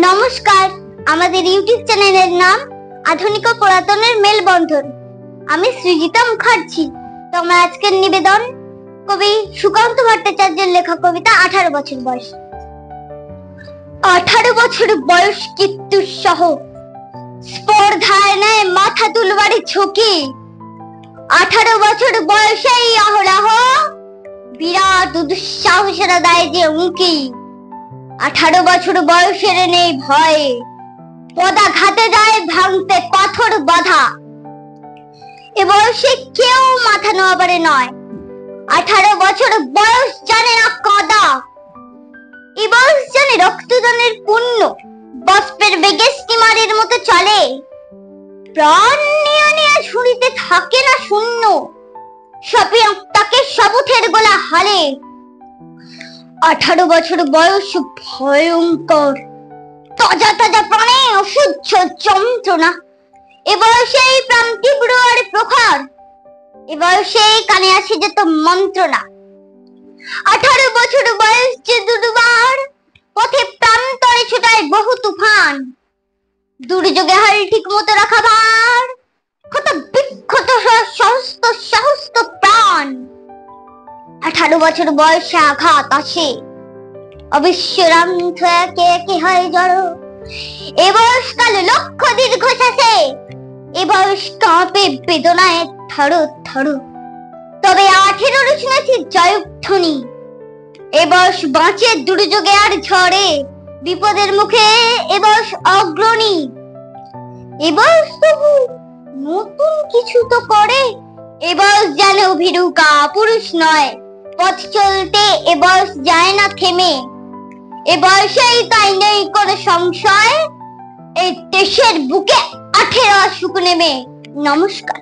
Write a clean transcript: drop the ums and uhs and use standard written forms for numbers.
নমস্কার, আমাদের ইউটিউব চ্যানেলের নাম আধুনিক ও পুরাতনের মেলবন্ধন। আমি সৃজিতা মুখার্জি। তো আমার আজকের নিবেদন কবি সুকান্ত ভট্টাচার্যের লেখা কবিতা 18 বছর বয়স। 18 বছর বয়স কি দুঃসহ, স্পর্ধায় নেয় মাথা তুলবারে ঝুঁকি। 18 বছর বয়সেই অহরহ বিরাট দুঃসাহসেরা দেয় যে উঁকি। 18 বছর বয়সের নেই ভয়, পদাঘাতে যায় ভাঙতে পাথর বাঁধা। এ বয়সে কেউ মাথা নোয়াবারে নয়, 18 বছর বয়স জানে না কাদা। এ বয়স জানে রক্তদানের পুণ্য, বাষ্পের বেগে স্টিমারের মতো চলে। প্রাণ নিয়ে নিয়ে ঝুড়িতে থাকে না শূন্য, সপিং তাকে সাবুথের গোলা হালে। 18 বছর বয়স ভয়ঙ্কর, তাজা তাজা প্রাণে অসহ্য যন্ত্রণা। এ বয়সেই প্রাণ তীব্র আর প্রখর, এ বয়সেই কানে আসে যত মন্ত্রণা। 18 বছর বয়স যে দুর্বার, পথে প্রান্তরে ছোটায় বহু তুফান। দুর্যোগে হাল ঠিক মতো রাখা ভার, ক্ষত বিক্ষত সহস্ত সহস্ত প্রাণ। 18 বছর বয়সে আঘাত আসে, অবিশ্রান্ত একে একে হয় জড়ো। এ বয়সকাল লক্ষ দীর্ঘশ্বাসে, এ বয়স কাঁপে বেদনায় থরো থরো। তবে 18 শুনেছি জয়ধ্বনি, এ বয়স বাঁচে দুর্যোগে আর ঝড়ে। বিপদের মুখে এ বয়স অগ্রণী, এ বয়স তবু নতুন কিছু তো করে। এ বয়স যেন ভীরুকা পুরুষ নয়, পথ চলতে এ বয়স যায় না থেমে। এ বয়সেই তাই নেই কোনো সংশয়, এই দেশের বুকে 18 আসুক নেমে। নমস্কার।